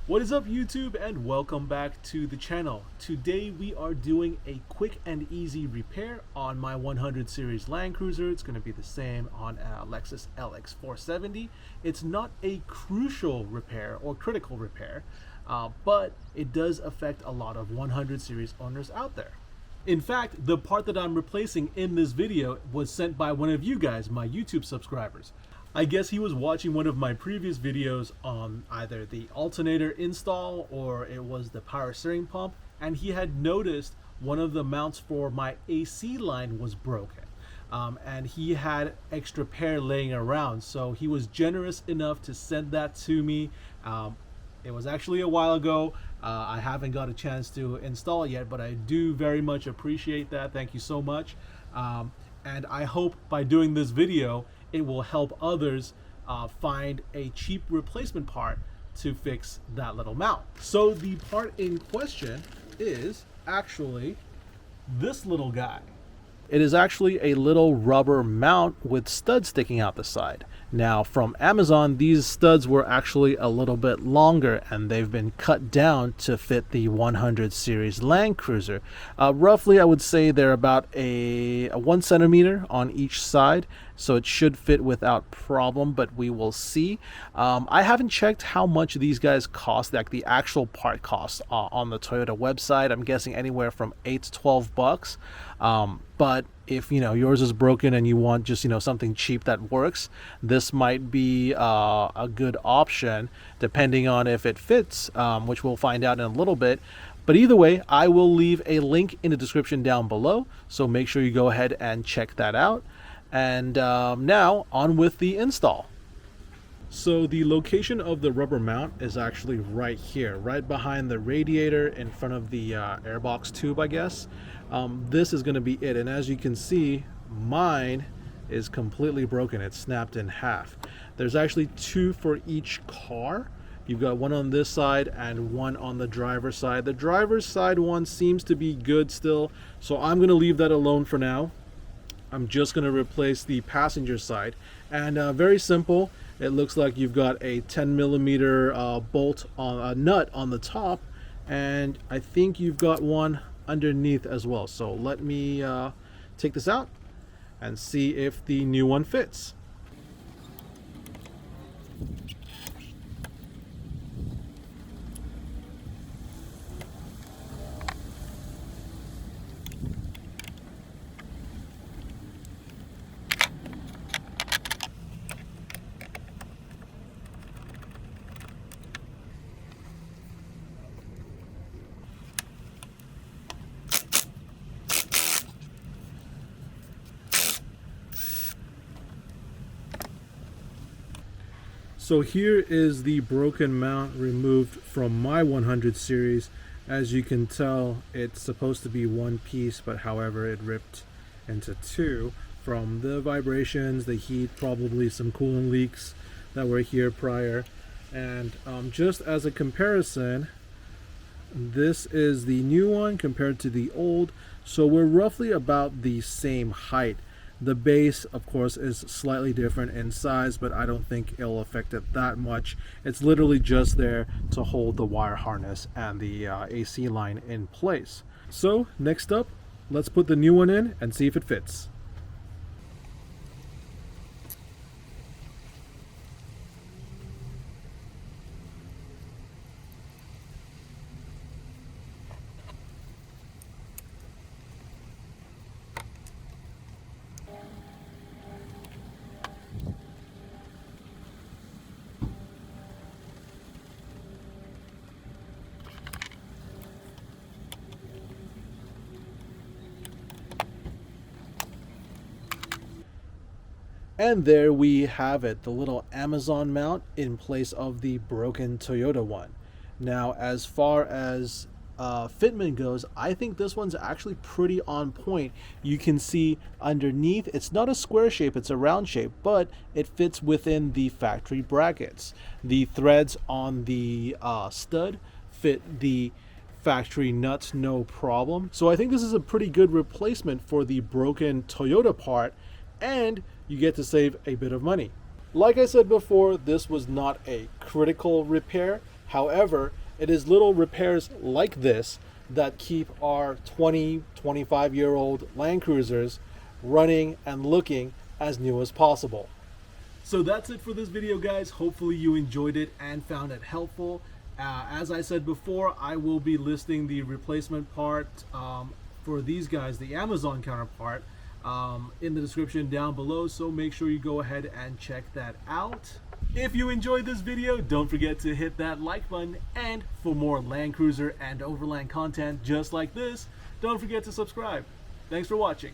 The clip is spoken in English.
What is up, YouTube, and welcome back to the channel. Today we are doing a quick and easy repair on my 100 series Land Cruiser. It's going to be the same on a Lexus LX 470. It's not a crucial repair or critical repair, but it does affect a lot of 100 series owners out there. In fact, the part that I'm replacing in this video was sent by one of you guys, my YouTube subscribers. I guess he was watching one of my previous videos on either the alternator install or it was the power steering pump, and he had noticed one of the mounts for my AC line was broken. And he had extra pair laying around, so he was generous enough to send that to me. It was actually a while ago. I haven't got a chance to install it yet, but I do very much appreciate that. Thank you so much. And I hope by doing this video, it will help others find a cheap replacement part to fix that little mount. So the part in question is actually this little guy. It is actually a little rubber mount with studs sticking out the side. Now, from Amazon, these studs were actually a little bit longer and they've been cut down to fit the 100 series Land Cruiser. Roughly, I would say they're about a 1 centimeter on each side, so it should fit without problem, but we will see. I haven't checked how much these guys cost, like the actual part cost on the Toyota website. I'm guessing anywhere from $8 to $12. But if yours is broken and you want just something cheap that works, this might be a good option depending on if it fits, which we'll find out in a little bit. But either way, I will leave a link in the description down below, so make sure you go ahead and check that out. And now on with the install. So the location of the rubber mount is actually right here, right behind the radiator in front of the airbox tube, I guess. This is going to be it, and as you can see, mine is completely broken. It's snapped in half. There's actually two for each car. You've got one on this side and one on the driver's side. The driver's side one seems to be good still, so I'm going to leave that alone for now. I'm just going to replace the passenger side, and very simple. It looks like you've got a 10 millimeter bolt on a nut on the top, and I think you've got one underneath as well. So let me take this out and see if the new one fits. So here is the broken mount removed from my 100 series. As you can tell, it's supposed to be one piece, but however it ripped into two from the vibrations, the heat, probably some coolant leaks that were here prior. And just as a comparison, this is the new one compared to the old, so we're roughly about the same height. The base, of course, is slightly different in size, but I don't think it'll affect it that much. It's literally just there to hold the wire harness and the AC line in place. So next up, let's put the new one in and see if it fits. And there we have it, the little Amazon mount in place of the broken Toyota one. Now, as far as fitment goes, I think this one's actually pretty on point. You can see underneath, it's not a square shape, it's a round shape, but it fits within the factory brackets. The threads on the stud fit the factory nuts no problem. So I think this is a pretty good replacement for the broken Toyota part, and you get to save a bit of money. Like I said before, this was not a critical repair, However, it is little repairs like this that keep our 25-year-old Land Cruisers running and looking as new as possible. So that's it for this video, guys. Hopefully you enjoyed it and found it helpful. As I said before, I will be listing the replacement part for these guys, the Amazon counterpart, in the description down below, so make sure you go ahead and check that out. If you enjoyed this video, don't forget to hit that like button, and for more Land Cruiser and Overland content just like this, don't forget to subscribe. Thanks for watching.